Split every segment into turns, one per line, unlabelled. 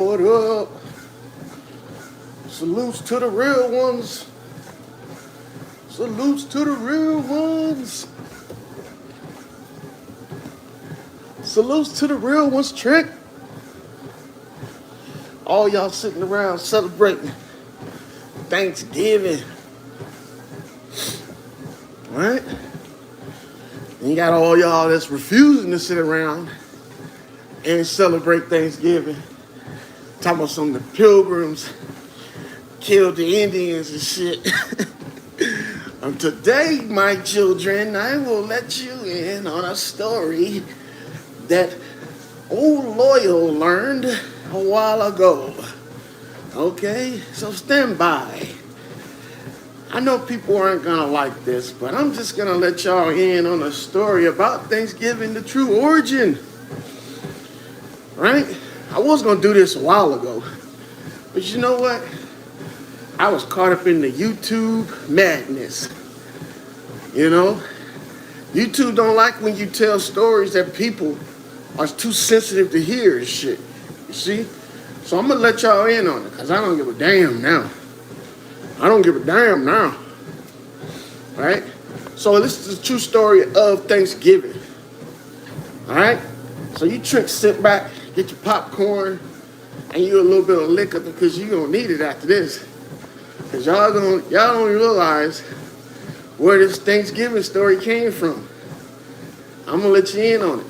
What up? Salutes to the real ones. Salutes to the real ones. Salutes to the real ones, Trick. All y'all sitting around celebrating Thanksgiving. Right? And you got all y'all that's refusing to sit around and celebrate Thanksgiving. Talking about some of the pilgrims killed the Indians and shit. Today, my children, I will let you in on a story that old Loyal learned a while ago. Okay, so stand by. I know people aren't gonna like this, but I'm just gonna let y'all in on a story about Thanksgiving, the true origin. Right? I was gonna do this a while ago, but you know what? I was caught up in the YouTube madness. You know? YouTube don't like when you tell stories that people are too sensitive to hear and shit. You see? So I'm gonna let y'all in on it, because I don't give a damn now. I don't give a damn now. Right? So this is a true story of Thanksgiving. Alright? So you tricks sit back, get your popcorn, and you a little bit of liquor, because you're gonna need it after this. Because y'all don't realize where this Thanksgiving story came from. I'm gonna let you in on it.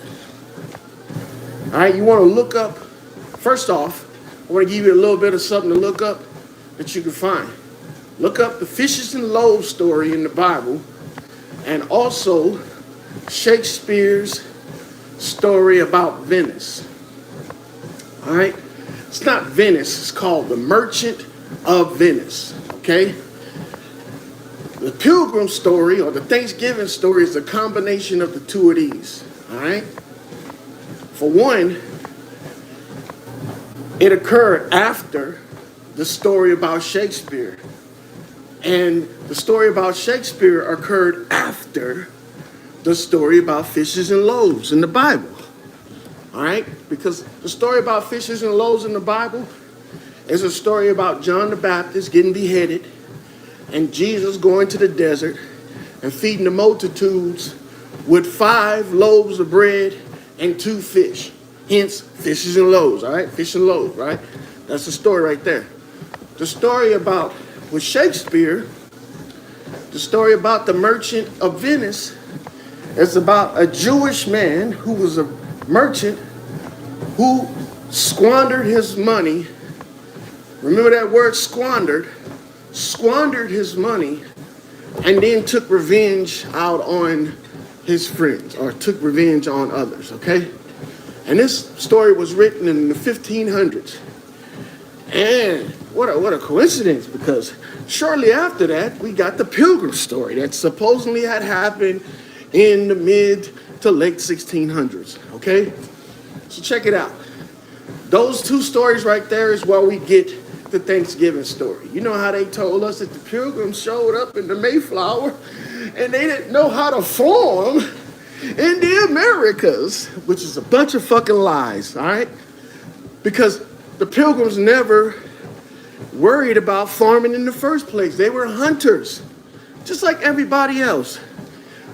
Alright, you wanna look up, first off, I wanna give you a little bit of something to look up that you can find. Look up the fishes and loaves story in the Bible, and also Shakespeare's story about Venice. Alright? It's not Venice, it's called The Merchant of Venice. Okay? The Pilgrim story, or the Thanksgiving story, is a combination of the two of these. Alright? For one, it occurred after the story about Shakespeare. And the story about Shakespeare occurred after the story about fishes and loaves in the Bible. All right? Because the story about fishes and loaves in the Bible is a story about John the Baptist getting beheaded and Jesus going to the desert and feeding the multitudes with 5 loaves of bread and 2 fish. Hence, fishes and loaves, all right? Fish and loaves, right? That's the story right there. The story about with Shakespeare, the story about the Merchant of Venice, is about a Jewish man who was a merchant who squandered his money. Remember that word, squandered? Squandered his money and then took revenge out on his friends, or took revenge on others, okay? And this story was written in the 1500s. And what a coincidence, because shortly after that, we got the Pilgrim story that supposedly had happened in the mid to late 1600s, okay? So check it out. Those 2 stories right there is where we get the Thanksgiving story. You know how they told us that the Pilgrims showed up in the Mayflower and they didn't know how to farm in the Americas, which is a bunch of fucking lies, all right? Because the Pilgrims never worried about farming in the first place. They were hunters, just like everybody else.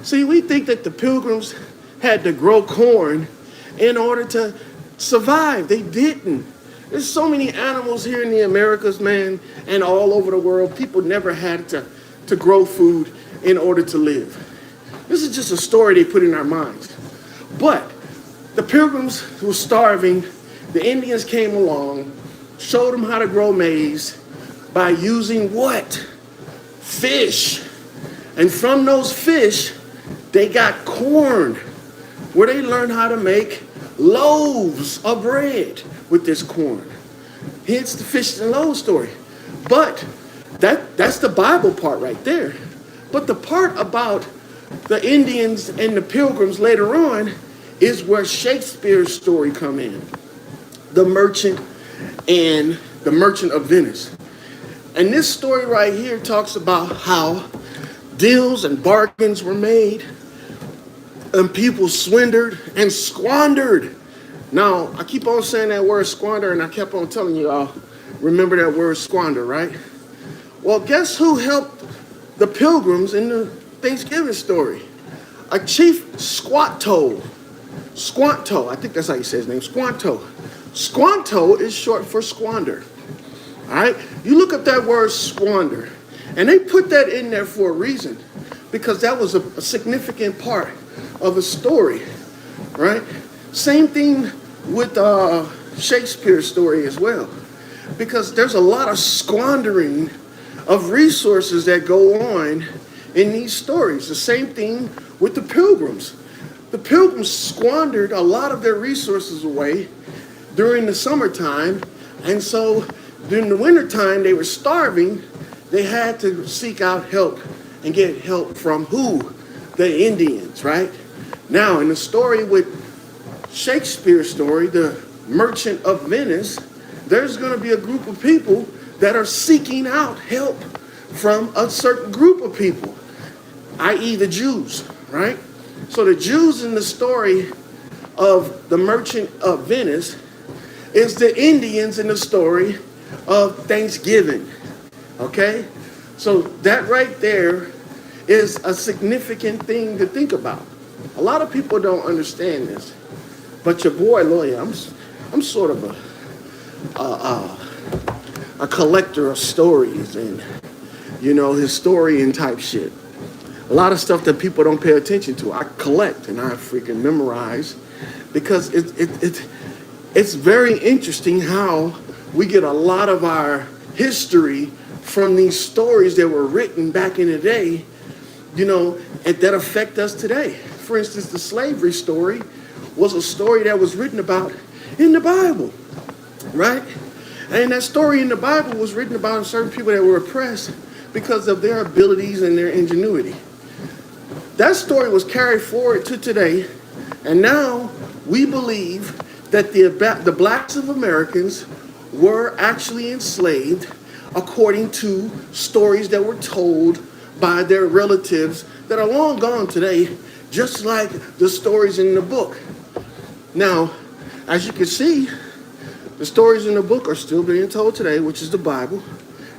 See, we think that the Pilgrims had to grow corn in order to survive. They didn't. There's so many animals here in the Americas, man, and all over the world. People never had to grow food in order to live. This is just a story they put in our minds. But the Pilgrims were starving. The Indians came along, showed them how to grow maize by using what? Fish. And from those fish, they got corn, where they learned how to make loaves of bread with this corn. Hence the fish and loaves story. But that's the Bible part right there. But the part about the Indians and the Pilgrims later on is where Shakespeare's story come in. The Merchant and the Merchant of Venice. And this story right here talks about how deals and bargains were made and people swindled and squandered Now, I keep on saying that word squander, and I kept on telling you all, remember that word squander, right? Well, guess who helped the pilgrims in the Thanksgiving story? A chief Squanto. Squanto, I think that's how you say his name, Squanto. Squanto is short for squander. All right? You look up that word squander, and they put that in there for a reason, because that was a significant part of the story, right? Same thing with Shakespeare's story as well, because there's a lot of squandering of resources that go on in these stories. The same thing with the pilgrims. The pilgrims squandered a lot of their resources away during the summertime, and so during the wintertime they were starving. They had to seek out help and get help from who? The Indians, right? Now, in the story with Shakespeare's story, The Merchant of Venice, there's going to be a group of people that are seeking out help from a certain group of people, i.e. the Jews, right? So the Jews in the story of The Merchant of Venice is the Indians in the story of Thanksgiving, okay? So that right there is a significant thing to think about. A lot of people don't understand this, but your boy Lawyer, I'm sort of a collector of stories and, historian type shit. A lot of stuff that people don't pay attention to, I collect and I freaking memorize, because it's very interesting how we get a lot of our history from these stories that were written back in the day, and that affect us today. For instance, the slavery story was a story that was written about in the Bible, right? And that story in the Bible was written about certain people that were oppressed because of their abilities and their ingenuity. That story was carried forward to today, and now we believe that the blacks of Americans were actually enslaved according to stories that were told by their relatives that are long gone today, just like the stories in the book. Now, as you can see, the stories in the book are still being told today, which is the Bible,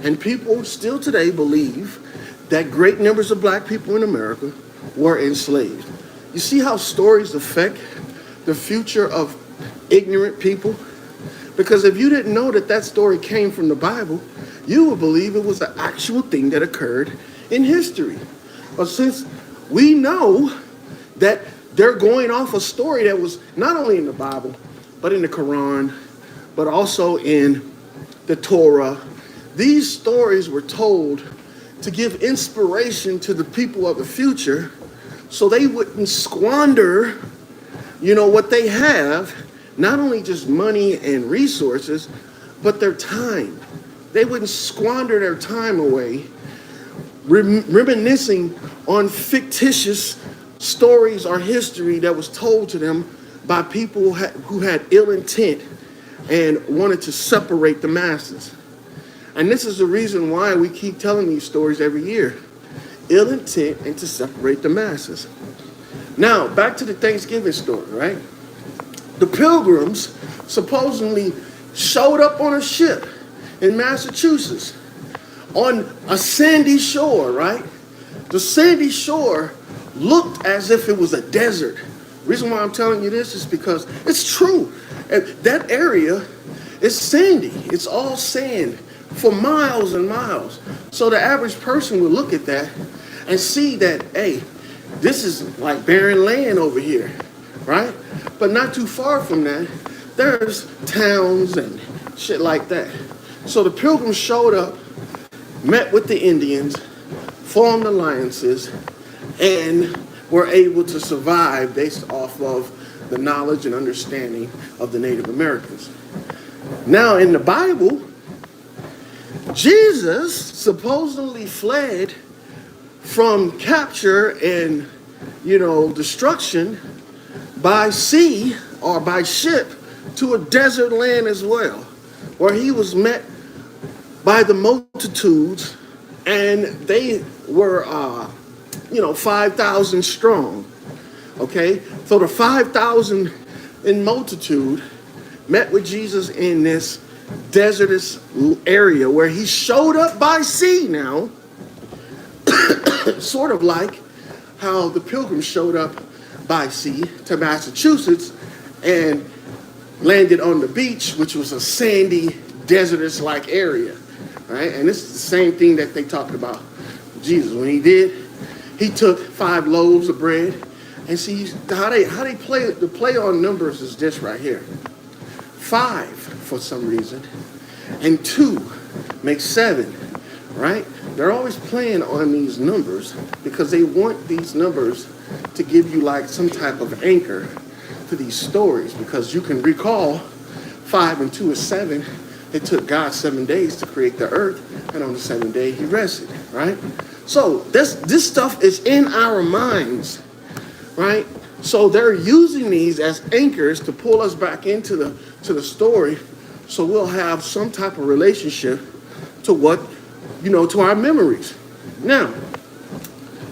and people still today believe that great numbers of black people in America were enslaved. You see how stories affect the future of ignorant people? Because if you didn't know that story came from the Bible, you would believe it was an actual thing that occurred in history. But since we know that they're going off a story that was not only in the Bible, but in the Quran, but also in the Torah, these stories were told to give inspiration to the people of the future so they wouldn't squander, what they have, not only just money and resources, but their time. They wouldn't squander their time away reminiscing on fictitious stories or history that was told to them by people who had ill intent and wanted to separate the masses. And this is the reason why we keep telling these stories every year. Ill intent and to separate the masses. Now, back to the Thanksgiving story, right? The Pilgrims supposedly showed up on a ship in Massachusetts on a sandy shore, right? The sandy shore looked as if it was a desert. The reason why I'm telling you this is because it's true. And that area is sandy. It's all sand for miles and miles. So the average person would look at that and see that, hey, this is like barren land over here, right? But not too far from that, there's towns and shit like that. So the Pilgrims showed up, met with the Indians, formed alliances, and were able to survive based off of the knowledge and understanding of the Native Americans. Now, in the Bible, Jesus supposedly fled from capture and, destruction by sea or by ship to a desert land as well, where he was met by the multitudes, and they were, 5,000 strong. Okay, so the 5,000 in multitude met with Jesus in this desertous area where he showed up by sea now, sort of like how the Pilgrims showed up by sea to Massachusetts and landed on the beach, which was a sandy, desertous-like area, right? And this is the same thing that they talked about Jesus. When he did, he took 5 loaves of bread, and see how they play, the play on numbers is this right here. 5 for some reason, and 2 makes 7, right? They're always playing on these numbers because they want these numbers to give you like some type of anchor to these stories, because you can recall 5 and 2 is 7. It took God 7 days to create the earth, and on the 7th day he rested, right? So this stuff is in our minds, right? So they're using these as anchors to pull us back into the story, so we'll have some type of relationship to what, to our memories. Now,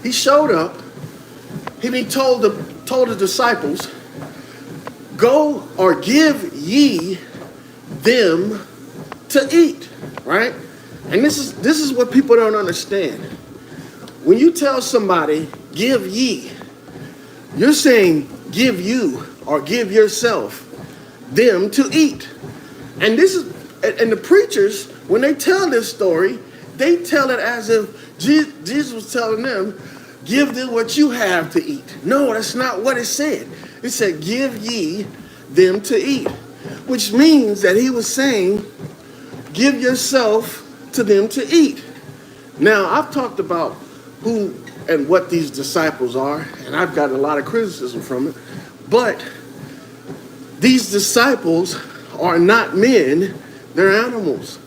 he showed up, he told the disciples, go or give ye them to eat, right? And this is what people don't understand. When you tell somebody, give ye, you're saying give you or give yourself them to eat. And the preachers, when they tell this story, they tell it as if Jesus was telling them, give them what you have to eat. No, that's not what it said. It said, give ye them to eat, which means that he was saying, give yourself to them to eat. Now, I've talked about who and what these disciples are, and I've got a lot of criticism from it, but these disciples are not men, they're animals.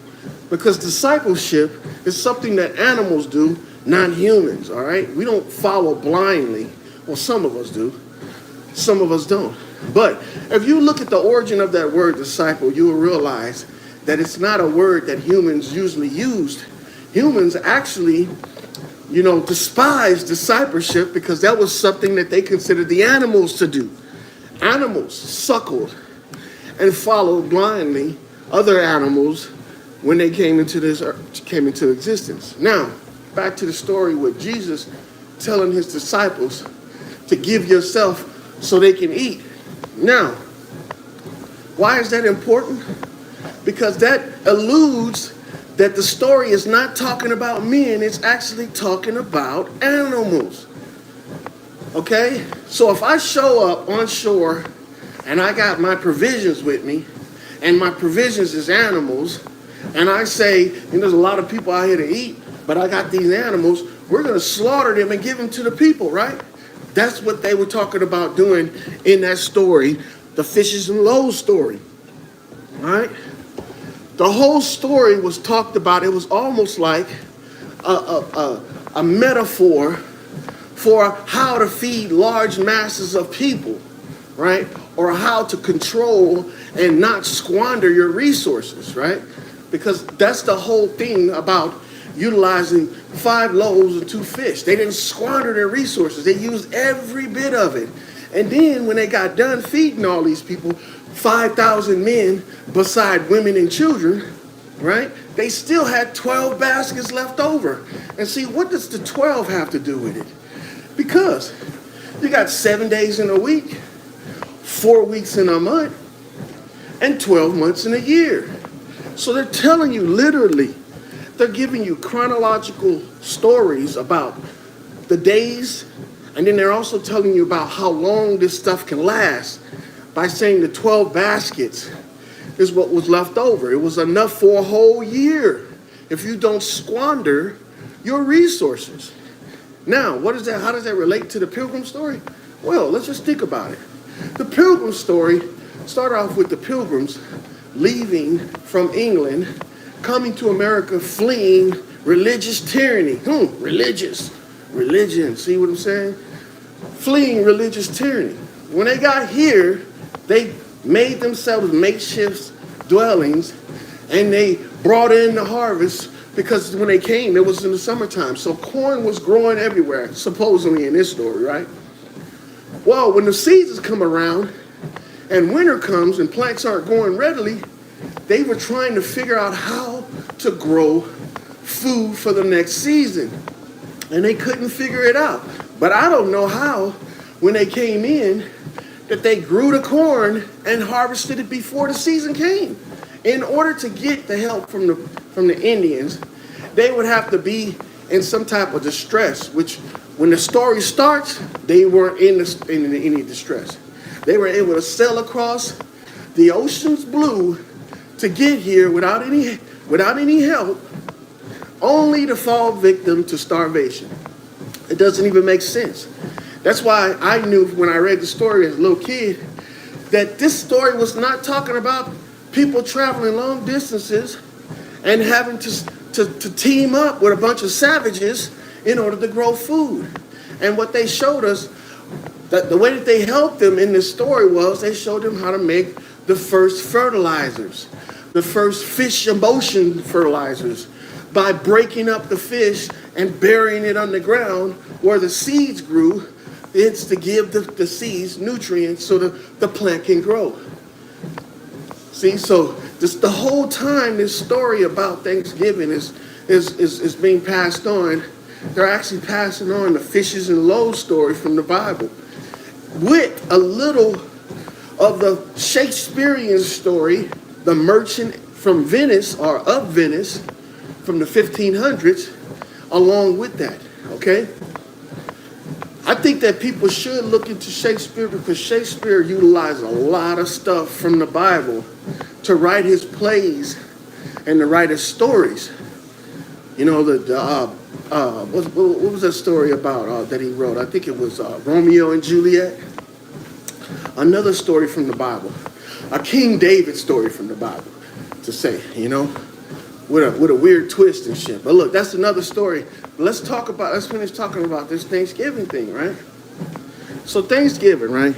Because discipleship is something that animals do, not humans, all right? We don't follow blindly. Well, some of us do. Some of us don't. But if you look at the origin of that word disciple, you will realize that it's not a word that humans usually used. Humans actually, despise discipleship because that was something that they considered the animals to do. Animals suckled and followed blindly other animals when they came into existence. Now, back to the story with Jesus telling his disciples to give yourself so they can eat. Now, why is that important? Because that alludes that the story is not talking about men, it's actually talking about animals. Okay? So if I show up on shore and I got my provisions with me, and my provisions is animals, and I say, there's a lot of people out here to eat, but I got these animals, we're going to slaughter them and give them to the people, right? That's what they were talking about doing in that story, the fishes and loaves story, right? The whole story was talked about. It was almost like a metaphor for how to feed large masses of people, right? Or how to control and not squander your resources, right? Because that's the whole thing about utilizing 5 loaves and 2 fish. They didn't squander their resources. They used every bit of it. And then when they got done feeding all these people, 5,000 men beside women and children, right? They still had 12 baskets left over. And see, what does the 12 have to do with it? Because you got 7 days in a week, 4 weeks in a month, and 12 months in a year. So they're telling you literally, they're giving you chronological stories about the days, and then they're also telling you about how long this stuff can last by saying the 12 baskets is what was left over. It was enough for a whole year if you don't squander your resources. Now, what is that? How does that relate to the Pilgrim story? Well, let's just think about it. The Pilgrim story started off with the Pilgrims leaving from England, coming to America, fleeing religious tyranny. Religion, see what I'm saying? Fleeing religious tyranny. When they got here, they made themselves makeshift dwellings, and they brought in the harvest because when they came, it was in the summertime. So corn was growing everywhere, supposedly in this story, right? Well, when the seasons come around, and winter comes and plants aren't growing readily, they were trying to figure out how to grow food for the next season. And they couldn't figure it out. But I don't know how, when they came in, that they grew the corn and harvested it before the season came. In order to get the help from the Indians, they would have to be in some type of distress, which when the story starts, they weren't in any distress. They were able to sail across the ocean's blue to get here without any help, only to fall victim to starvation. It doesn't even make sense. That's why I knew when I read the story as a little kid that this story was not talking about people traveling long distances and having to team up with a bunch of savages in order to grow food. And what they showed us, that the way that they helped them in this story was they showed them how to make the first fertilizers, the first fish emulsion fertilizers, by breaking up the fish and burying it underground where the seeds grew. It's to give the seeds nutrients so the plant can grow. See, so the whole time this story about Thanksgiving is being passed on, they're actually passing on the fishes and loaves story from the Bible with a little of the Shakespearean story, the merchant from Venice or of Venice from the 1500s, along with that, okay? I think that people should look into Shakespeare because Shakespeare utilized a lot of stuff from the Bible to write his plays and to write his stories. You know, what was that story about that he wrote? I think it was Romeo and Juliet. Another story from the Bible. A King David story from the Bible, to say, you know, with a weird twist and shit. But look, that's another story. Let's finish talking about this Thanksgiving thing, right? So Thanksgiving, right?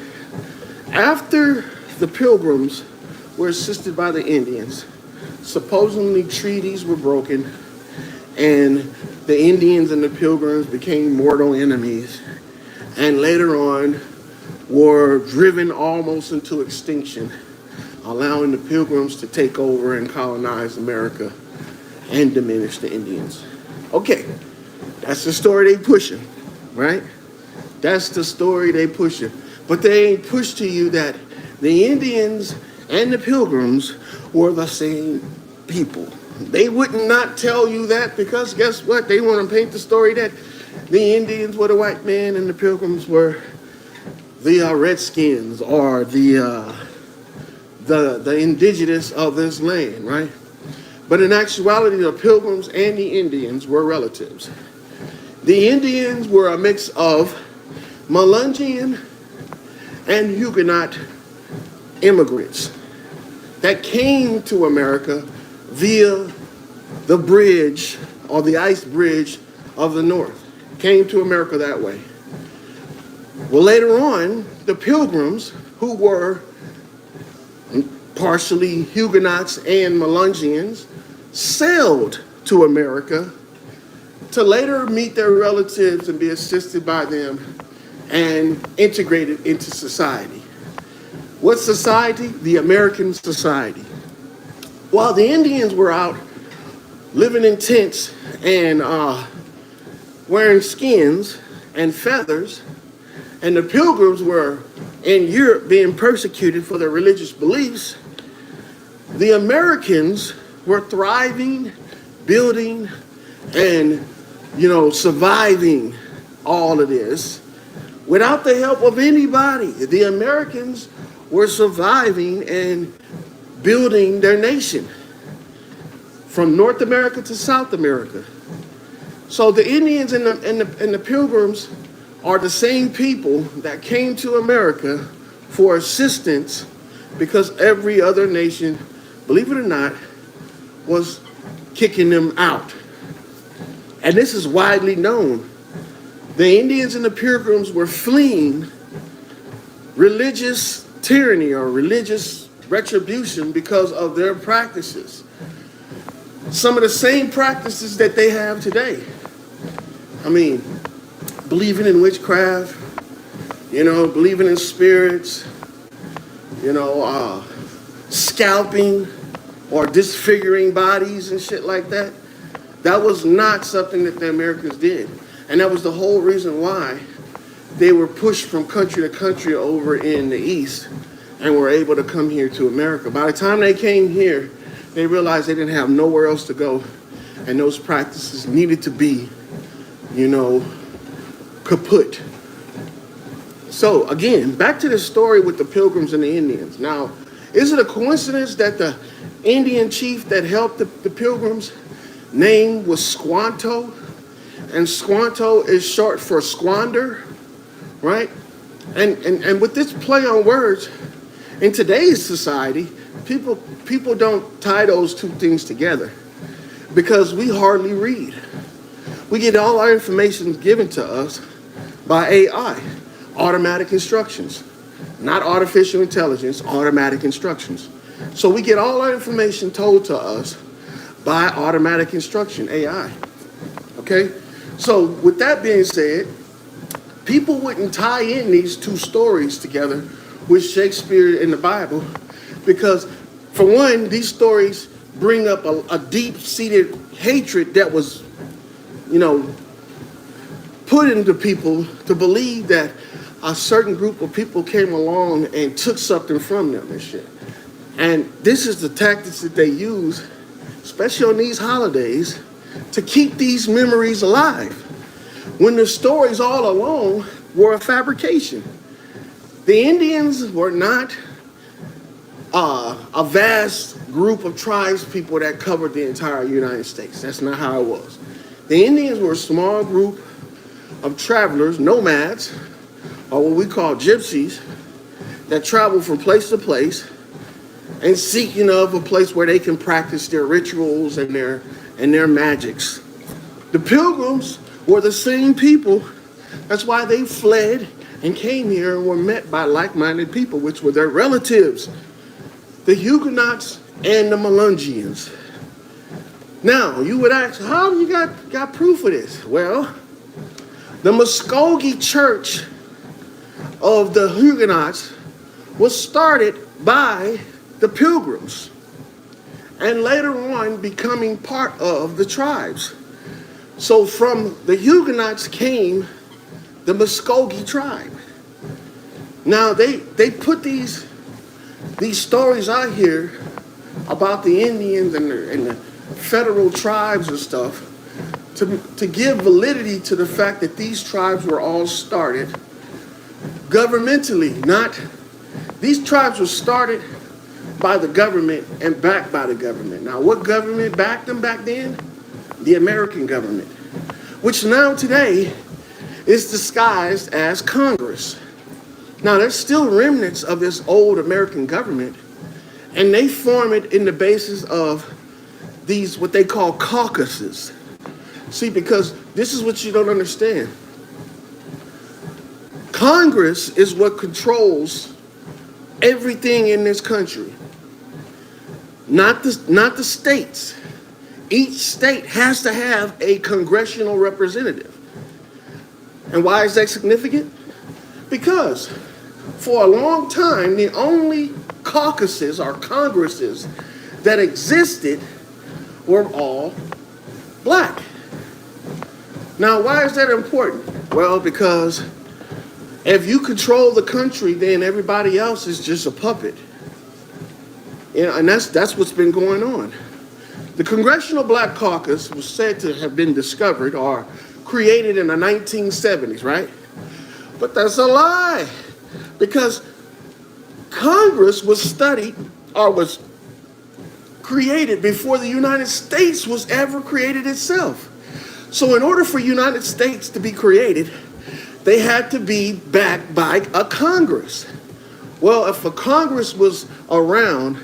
After the Pilgrims were assisted by the Indians, supposedly treaties were broken, and the Indians and the Pilgrims became mortal enemies, and later on were driven almost into extinction, allowing the Pilgrims to take over and colonize America and diminish the Indians. Okay, that's the story they pushing, right? That's the story they pushing. But they ain't pushed to you that the Indians and the Pilgrims were the same people. They would not tell you that because guess what? They want to paint the story that the Indians were the white man and the Pilgrims were the Redskins or the indigenous of this land, right? But in actuality, the Pilgrims and the Indians were relatives. The Indians were a mix of Melungeon and Huguenot immigrants that came to America via the bridge or the ice bridge of the North. Came to America that way. Well, later on, the Pilgrims, who were partially Huguenots and Melungeons, sailed to America to later meet their relatives and be assisted by them and integrated into society. What society? The American society. While the Indians were out living in tents and wearing skins and feathers, and the Pilgrims were in Europe being persecuted for their religious beliefs, the Americans were thriving, building, and, surviving all of this without the help of anybody. The Americans were surviving and building their nation from North America to South America. So the Indians and the Pilgrims are the same people that came to America for assistance because every other nation, believe it or not, was kicking them out. And this is widely known. The Indians and the Pilgrims were fleeing religious tyranny or religious retribution because of their practices. Some of the same practices that they have today. I mean, believing in witchcraft, believing in spirits, you know, scalping or disfiguring bodies and shit like that. That was not something that the Americans did. And that was the whole reason why they were pushed from country to country over in the East and were able to come here to America. By the time they came here, they realized they didn't have nowhere else to go, and those practices needed to be, you know, kaput. So again, back to the story with the Pilgrims and the Indians. Now, is it a coincidence that the Indian chief that helped the Pilgrims' name was Squanto? And Squanto is short for squander, right? And with this play on words, in today's society, people don't tie those two things together because we hardly read. We get all our information given to us by AI, automatic instructions, not artificial intelligence, automatic instructions. So we get all our information told to us by automatic instruction, AI. Okay? So with that being said, people wouldn't tie in these two stories together with Shakespeare and the Bible because, for one, these stories bring up a deep-seated hatred that was, you know, put into people to believe that a certain group of people came along and took something from them and shit. And this is the tactics that they use, especially on these holidays, to keep these memories alive, when the stories all along were a fabrication. The Indians were not a vast group of tribes people that covered the entire United States. That's not how it was. The Indians were a small group of travelers, nomads, or what we call gypsies, that travel from place to place and seeking of a place where they can practice their rituals and their magics. The Pilgrims were the same people. That's why they fled and came here and were met by like-minded people, which were their relatives, the Huguenots and the Melungeons. Now, you would ask, how you got proof of this? Well, the Muskogee Church of the Huguenots was started by the Pilgrims and later on becoming part of the tribes. So from the Huguenots came the Muskogee tribe. Now they put these stories out here about the Indians and the federal tribes and stuff to give validity to the fact that these tribes were all started governmentally. These tribes were started by the government and backed by the government. Now, what government backed them back then? The American government, which now today is disguised as Congress. Now, there's still remnants of this old American government, and they form it in the basis of these, what they call caucuses. See, because this is what you don't understand. Congress is what controls everything in this country, not the states. Each state has to have a congressional representative. And why is that significant? Because for a long time, the only caucuses or congresses that existed were all black. Now, why is that important? Well, because if you control the country, then everybody else is just a puppet. You know, and that's what's been going on. The Congressional Black Caucus was said to have been discovered or created in the 1970s, right? But that's a lie, because Congress was studied or was created before the United States was ever created itself. So in order for United States to be created, they had to be backed by a Congress. Well, if a Congress was around,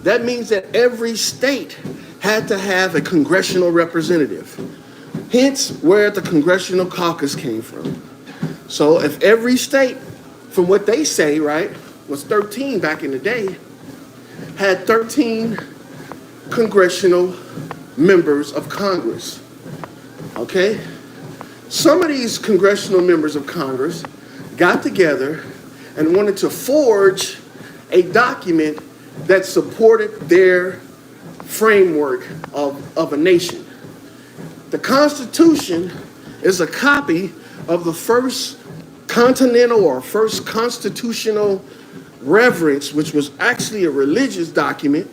that means that every state had to have a congressional representative. Hence where the Congressional Caucus came from. So if every state, from what they say, right, was 13 back in the day, had 13 congressional members of Congress, okay? Some of these congressional members of Congress got together and wanted to forge a document that supported their framework of a nation. The Constitution is a copy of the first continental or first constitutional reverence, which was actually a religious document,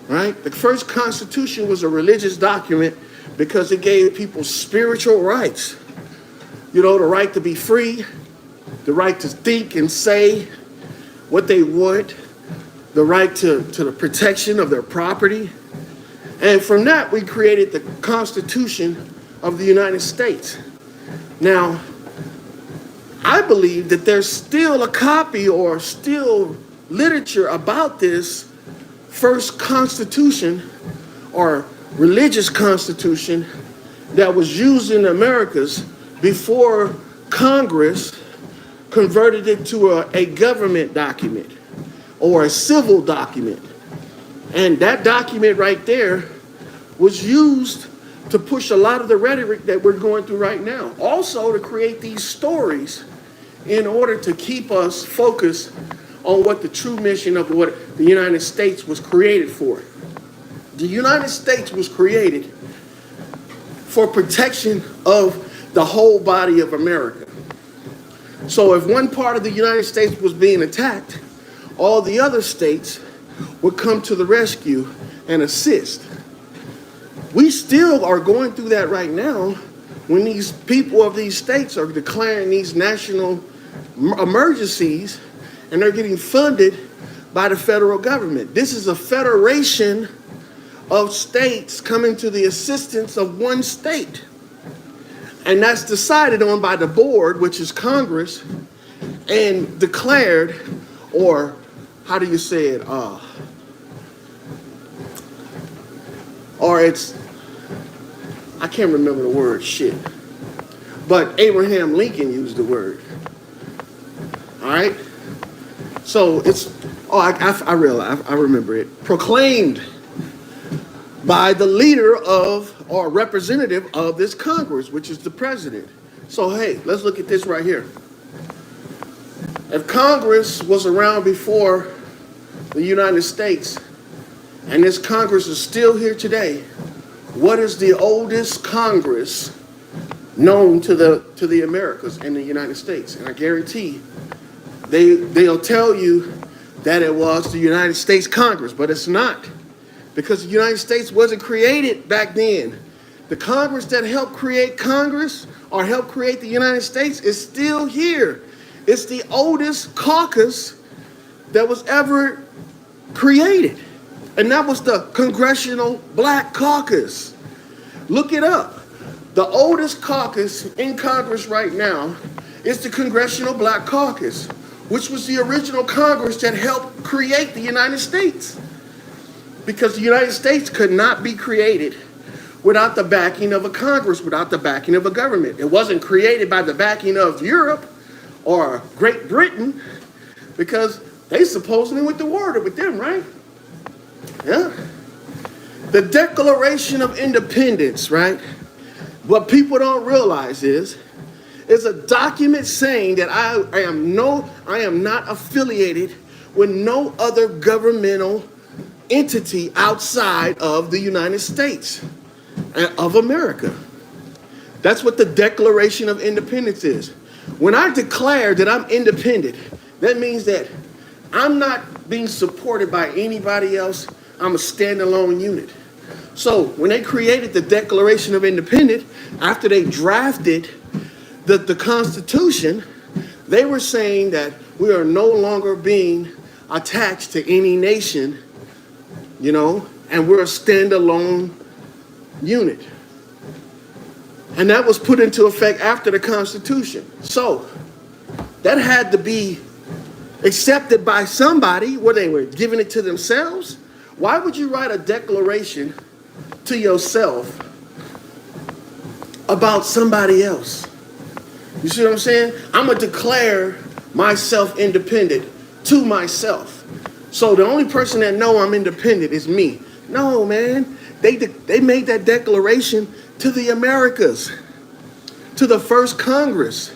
right? The first Constitution was a religious document because it gave people spiritual rights. You know, the right to be free, the right to think and say what they want, the right to the protection of their property. And from that, we created the Constitution of the United States. Now, I believe that there's still a copy or still literature about this first Constitution or religious Constitution that was used in the Americas before Congress converted it to a government document or a civil document. And that document right there was used to push a lot of the rhetoric that we're going through right now. Also to create these stories in order to keep us focused on what the true mission of what the United States was created for. The United States was created for protection of the whole body of America. So if one part of the United States was being attacked, all the other states would come to the rescue and assist. We still are going through that right now when these people of these states are declaring these national emergencies and they're getting funded by the federal government. This is a federation of states coming to the assistance of one state. And that's decided on by the board, which is Congress, and declared, or how do you say it? Or it's, I can't remember the word, shit. But Abraham Lincoln used the word. All right? So it's, I realize, I remember it. Proclaimed by the leader of, or representative of this Congress, which is the president. So hey, let's look at this right here. If Congress was around before the United States, and this Congress is still here today, what is the oldest Congress known to the Americas and the United States? And I guarantee they'll tell you that it was the United States Congress, but it's not. Because the United States wasn't created back then. The Congress that helped create Congress or helped create the United States is still here. It's the oldest caucus that was ever created. And that was the Congressional Black Caucus. Look it up. The oldest caucus in Congress right now is the Congressional Black Caucus, which was the original Congress that helped create the United States. Because the United States could not be created without the backing of a Congress, without the backing of a government. It wasn't created by the backing of Europe or Great Britain, because they supposedly went to war with them, right? Yeah. The Declaration of Independence, right? What people don't realize is a document saying that I am not affiliated with no other governmental entity outside of the United States of America. That's what the Declaration of Independence is. When I declare that I'm independent, that means that I'm not being supported by anybody else. I'm a standalone unit. So when they created the Declaration of Independence, after they drafted the Constitution, they were saying that we are no longer being attached to any nation, you know, and we're a standalone unit. And that was put into effect after the Constitution. So that had to be accepted by somebody, where they were giving it to themselves. Why would you write a declaration to yourself about somebody else? You see what I'm saying? I'm going to declare myself independent to myself. So the only person that know I'm independent is me. No, man. They made that declaration to the Americas, to the first Congress.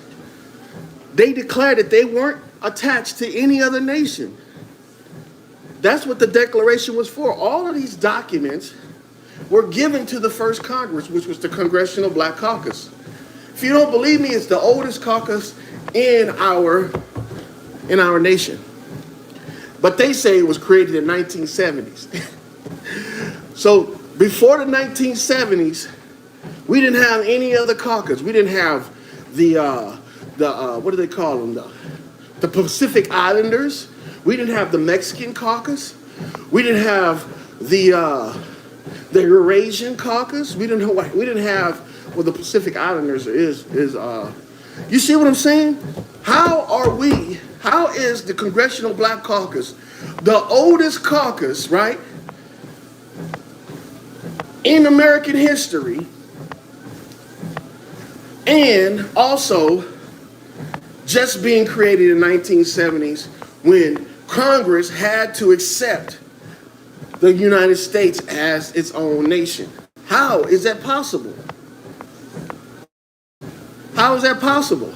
They declared that they weren't attached to any other nation. That's what the Declaration was for. All of these documents were given to the first Congress, which was the Congressional Black Caucus. If you don't believe me, it's the oldest caucus in our nation. But they say it was created in the 1970s. So before the 1970s, we didn't have any other caucus. We didn't have the what do they call them? The Pacific Islanders. We didn't have the Mexican caucus. We didn't have the Eurasian caucus. We didn't have well, the Pacific Islanders is you see what I'm saying? How is the Congressional Black Caucus the oldest caucus, right, in American history, and also just being created in the 1970s when Congress had to accept the United States as its own nation? How is that possible? How is that possible?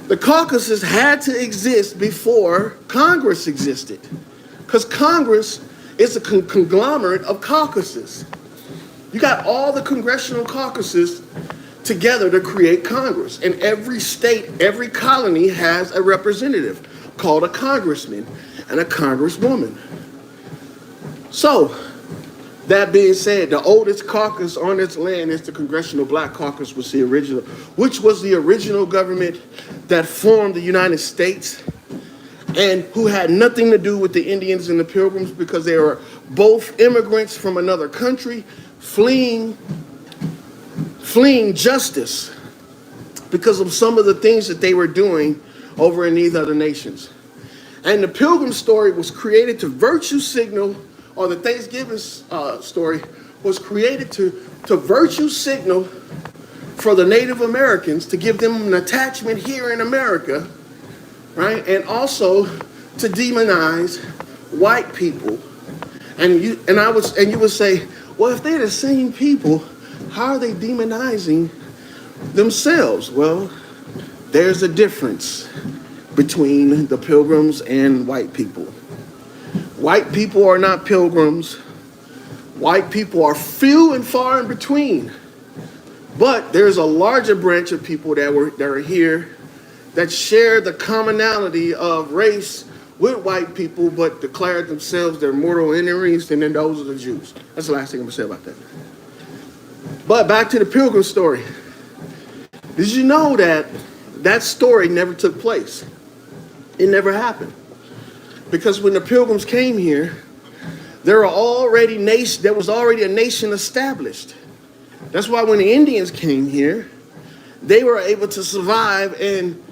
The caucuses had to exist before Congress existed, because Congress is a conglomerate of caucuses. You got all the congressional caucuses together to create Congress, and every state, every colony has a representative called a congressman and a congresswoman. So, that being said, the oldest caucus on this land is the Congressional Black Caucus, which was the original government that formed the United States, and who had nothing to do with the Indians and the Pilgrims, because they were both immigrants from another country fleeing justice because of some of the things that they were doing over in these other nations. And the Pilgrim story was created to virtue signal, or the Thanksgiving story was created to virtue signal for the Native Americans, to give them an attachment here in America, right? And also to demonize white people. And you would say, well, if they're the same people, how are they demonizing themselves? Well, there's a difference between the Pilgrims and white people. White people are not pilgrims. White people are few and far in between. But there's a larger branch of people that are here that share the commonality of race with white people, but declared themselves their mortal enemies, and then those are the Jews. That's the last thing I'm going to say about that. But back to the Pilgrim story. Did you know that story never took place? It never happened. Because when the Pilgrims came here, there was already a nation established. That's why when the Indians came here, they were able to survive and,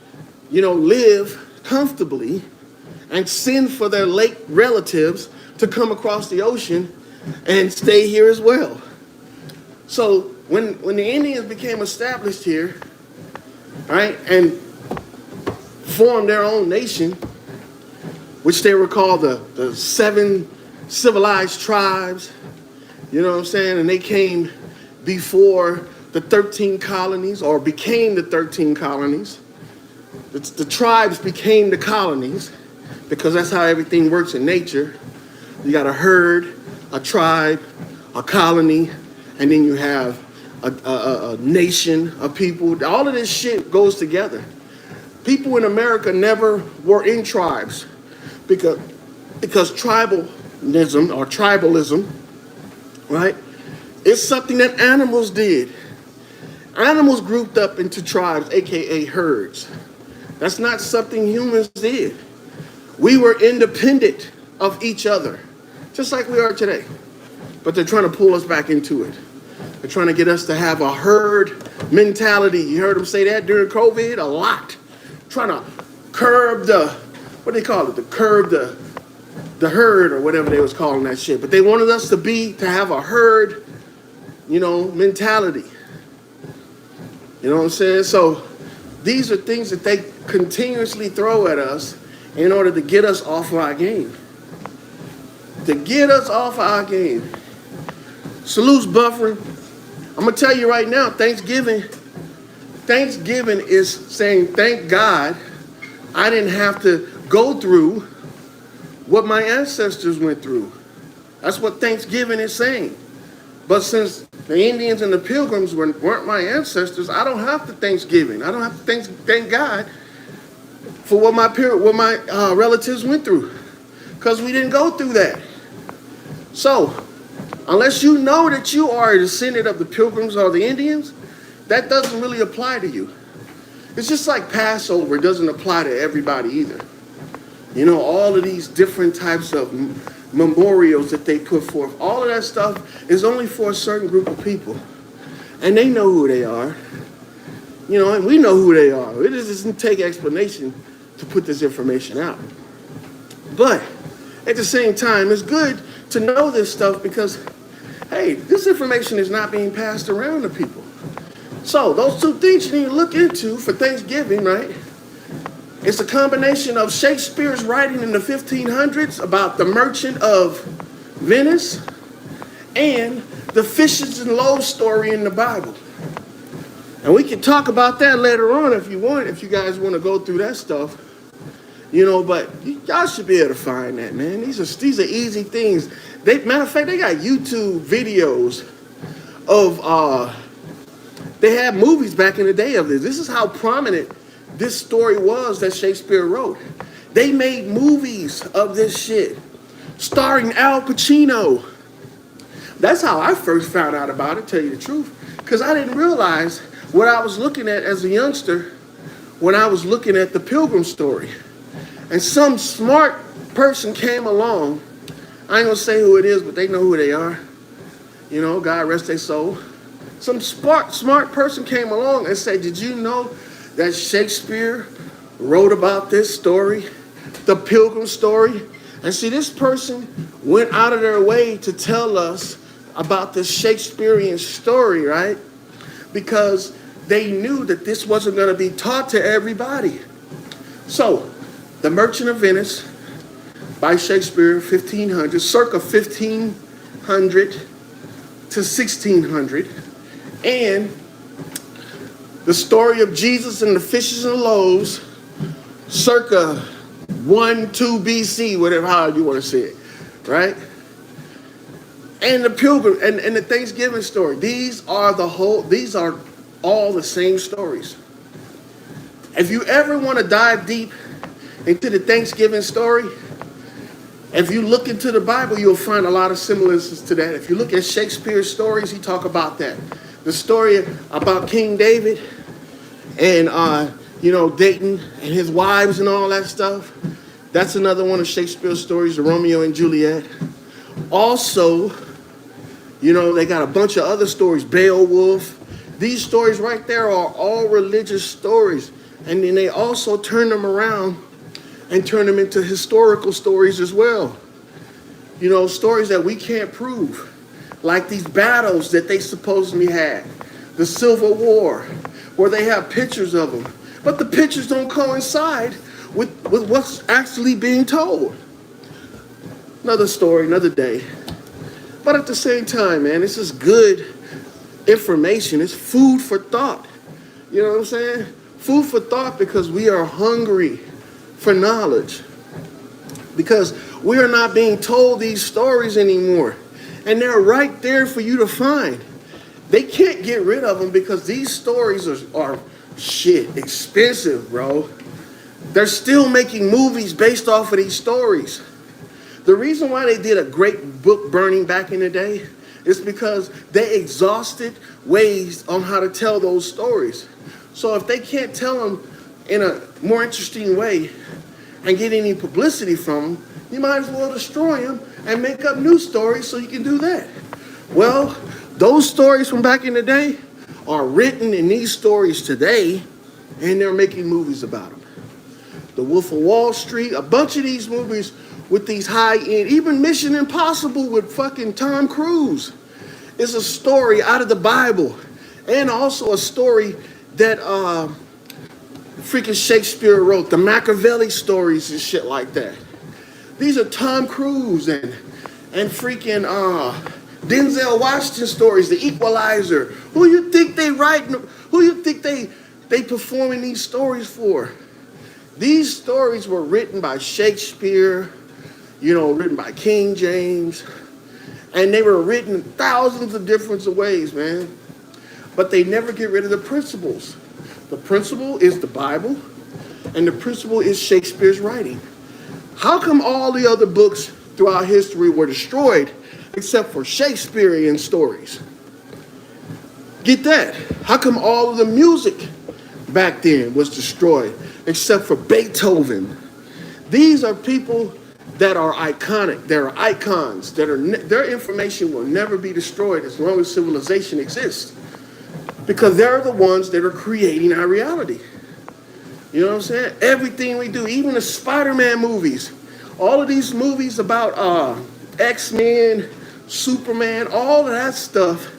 live comfortably and send for their late relatives to come across the ocean and stay here as well. So when the Indians became established here, right, and formed their own nation, which they were called the 7 civilized tribes, you know what I'm saying? And they came before the 13 colonies, or became the 13 colonies. The tribes became the colonies, because that's how everything works in nature. You got a herd, a tribe, a colony, and then you have a nation of people. All of this shit goes together. People in America never were in tribes because tribalism, right, is something that animals did. Animals grouped up into tribes, aka herds. That's not something humans did. We were independent of each other, just like we are today. But they're trying to pull us back into it. They're trying to get us to have a herd mentality. You heard them say that during COVID a lot. Trying to curb the herd, or whatever they was calling that shit. But they wanted us to have a herd, mentality. You know what I'm saying? So these are things that they continuously throw at us in order to get us off of our game. To get us off our game. Salutes buffering. I'm going to tell you right now, Thanksgiving is saying, thank God I didn't have to go through what my ancestors went through. That's what Thanksgiving is saying. But since the Indians and the Pilgrims weren't my ancestors, I don't have to Thanksgiving. I don't have to thank God for what my relatives went through, because we didn't go through that. So, unless you know that you are a descendant of the Pilgrims or the Indians, that doesn't really apply to you. It's just like Passover doesn't apply to everybody either. You know, all of these different types of memorials that they put forth, all of that stuff is only for a certain group of people. And they know who they are. You know, and we know who they are. It doesn't take explanation to put this information out. But at the same time, it's good to know this stuff because, hey, this information is not being passed around to people. So those two things you need to look into for Thanksgiving, right? It's a combination of Shakespeare's writing in the 1500s about the Merchant of Venice and the fishes and loaves story in the Bible. And we can talk about that later on if you want, if you guys want to go through that stuff. You know, but y'all should be able to find that, man. These are easy things. Matter of fact, they got YouTube videos of they had movies back in the day of this. This is how prominent this story was that Shakespeare wrote. They made movies of this shit, starring Al Pacino. That's how I first found out about it, tell you the truth. Because I didn't realize what I was looking at as a youngster when I was looking at the Pilgrim story. And some smart person came along. I ain't gonna say who it is, but they know who they are. You know, God rest their soul. Some smart person came along and said, did you know that Shakespeare wrote about this story, the Pilgrim story? And see, this person went out of their way to tell us about the Shakespearean story, right? Because they knew that this wasn't going to be taught to everybody. So, The Merchant of Venice by Shakespeare, 1500, circa 1500 to 1600. And the story of Jesus and the fishes and loaves, circa 1-2 BC, whatever, however you want to say it, right? And the Pilgrim and the Thanksgiving story. These are all the same stories. If you ever want to dive deep into the Thanksgiving story, if you look into the Bible, you'll find a lot of similences to that. If you look at Shakespeare's stories, he talk about that. The story about King David and, Dayton and his wives and all that stuff. That's another one of Shakespeare's stories, Romeo and Juliet. Also, they got a bunch of other stories, Beowulf. These stories right there are all religious stories. And then they also turn them around and turn them into historical stories as well. Stories that we can't prove. Like these battles that they supposedly had. The Civil War, where they have pictures of them. But the pictures don't coincide with what's actually being told. Another story, another day. But at the same time, man, this is good information. It's food for thought. You know what I'm saying? Food for thought, because we are hungry for knowledge. Because we are not being told these stories anymore. And they're right there for you to find. They can't get rid of them because these stories are expensive, bro. They're still making movies based off of these stories. The reason why they did a great book burning back in the day is because they exhausted ways on how to tell those stories. So if they can't tell them in a more interesting way and get any publicity from them, you might as well destroy them and make up new stories so you can do that. Well, those stories from back in the day are written in these stories today, and they're making movies about them. The Wolf of Wall Street, a bunch of these movies with these high-end, even Mission Impossible with fucking Tom Cruise is a story out of the Bible, and also a story that freaking Shakespeare wrote, the Machiavelli stories and shit like that. These are Tom Cruise and freaking Denzel Washington stories, The Equalizer. Who you think they writing? Who you think they performing these stories for? These stories were written by Shakespeare written by King James. And they were written thousands of different ways, man. But they never get rid of the principles. The principle is the Bible, and the principle is Shakespeare's writing. How come all the other books throughout history were destroyed except for Shakespearean stories? Get that? How come all of the music back then was destroyed except for Beethoven? These are people that are iconic. They're icons. Their information will never be destroyed as long as civilization exists, because they're the ones that are creating our reality. You know what I'm saying? Everything we do, even the Spider-Man movies, all of these movies about X-Men, Superman, all of that stuff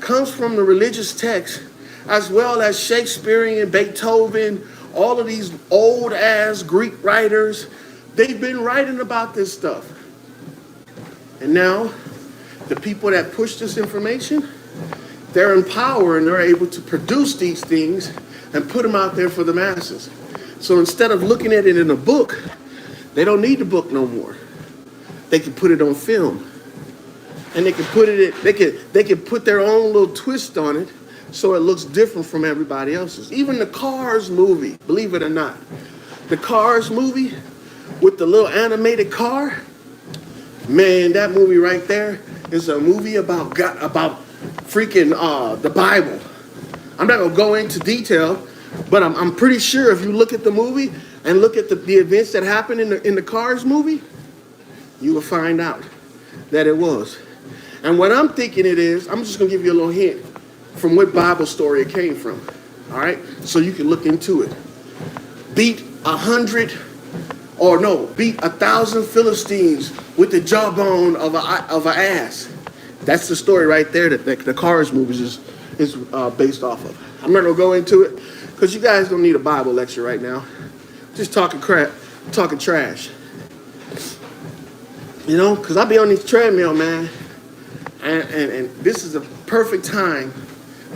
comes from the religious text, as well as Shakespearean, Beethoven, all of these old-ass Greek writers. They've been writing about this stuff. And now, the people that push this information, they're in power and they're able to produce these things and put them out there for the masses. So instead of looking at it in a book, they don't need the book no more. They can put it on film. And they can put they can put their own little twist on it so it looks different from everybody else's. Even the Cars movie, believe it or not. The Cars movie with the little animated car, man, that movie right there is a movie about freaking the Bible. I'm not gonna go into detail, but I'm pretty sure if you look at the movie and look at the events that happened in the Cars movie, you will find out that it was. And what I'm thinking it is, I'm just gonna give you a little hint from what Bible story it came from. All right, so you can look into it. Beat 1,000 Philistines with the jawbone of an ass. That's the story right there that the Cars movie is based off of. I'm not gonna go into it because you guys don't need a Bible lecture right now. Just talking crap, talking trash. Because I be on this treadmill, man, and this is a perfect time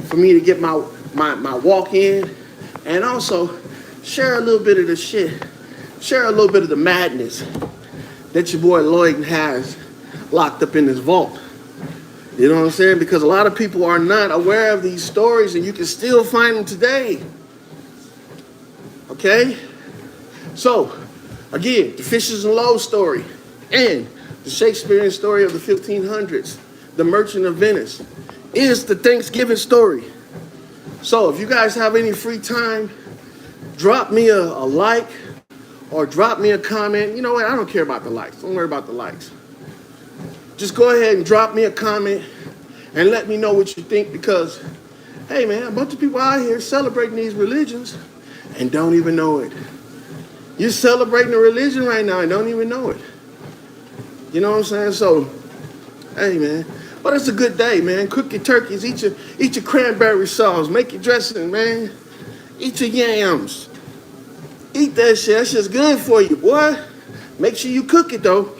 for me to get my walk in, and also share a little bit of the shit, share a little bit of the madness that your boy Lloyd has locked up in his vault. You know what I'm saying? Because a lot of people are not aware of these stories, and you can still find them today. Okay? So, again, the Fishes and Loaves story and the Shakespearean story of the 1500s, The Merchant of Venice, is the Thanksgiving story. So, if you guys have any free time, drop me a like or drop me a comment. You know what? I don't care about the likes. Don't worry about the likes. Just go ahead and drop me a comment and let me know what you think, because, hey, man, a bunch of people out here celebrating these religions and don't even know it. You're celebrating a religion right now and don't even know it. You know what I'm saying? So, hey, man. But it's a good day, man. Cook your turkeys. Eat your cranberry sauce. Make your dressing, man. Eat your yams. Eat that shit. That shit's good for you, boy. Make sure you cook it, though.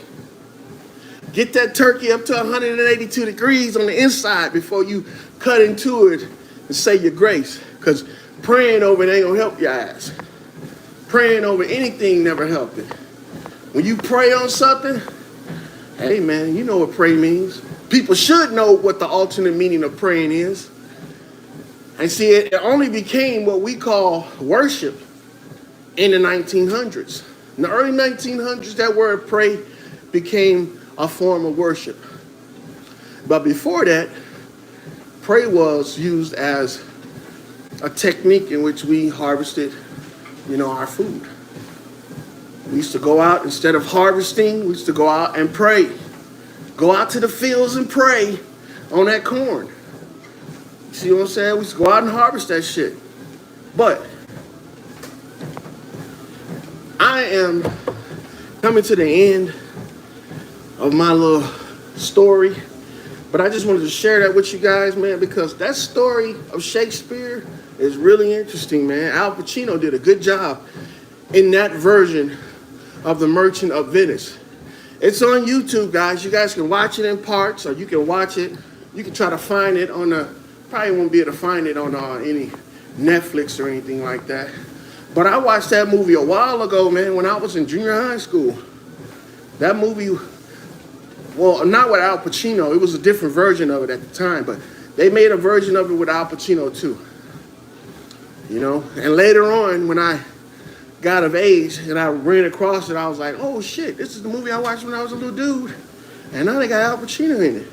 Get that turkey up to 182 degrees on the inside before you cut into it and say your grace. Because praying over it ain't going to help your ass. Praying over anything never helped it. When you pray on something, hey, man, you know what pray means. People should know what the alternate meaning of praying is. And see, it only became what we call worship in the 1900s. In the early 1900s, that word pray became a form of worship. But before that, pray was used as a technique in which we harvested, our food. We used to go out, instead of harvesting, we used to go out and pray. Go out to the fields and pray on that corn. You see what I'm saying? We used to go out and harvest that shit. But I am coming to the end of my little story, but I just wanted to share that with you guys, man, because that story of Shakespeare is really interesting, man. Al Pacino did a good job in that version of The Merchant of Venice. It's on YouTube, guys. You guys can watch it in parts, or you can watch it. You can try to find it on probably won't be able to find it on any Netflix or anything like that. But I watched that movie a while ago, man, when I was in junior high school. That movie, well, not with Al Pacino. It was a different version of it at the time, but they made a version of it with Al Pacino too. You know, and later on, when I got of age and I ran across it, I was like, oh shit, this is the movie I watched when I was a little dude. And now they got Al Pacino in it.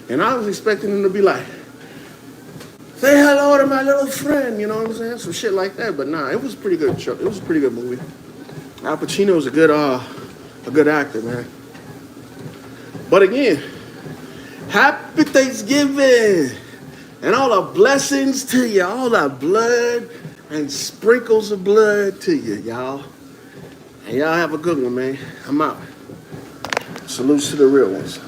And I was expecting them to be like, say hello to my little friend, you know what I'm saying? Some shit like that. But nah, it was a pretty good show. It was a pretty good movie. Al Pacino's a good actor, man. But again, happy Thanksgiving and all the blessings to you, all the blood and sprinkles of blood to you, y'all. And y'all have a good one, man. I'm out. Salutes to the real ones.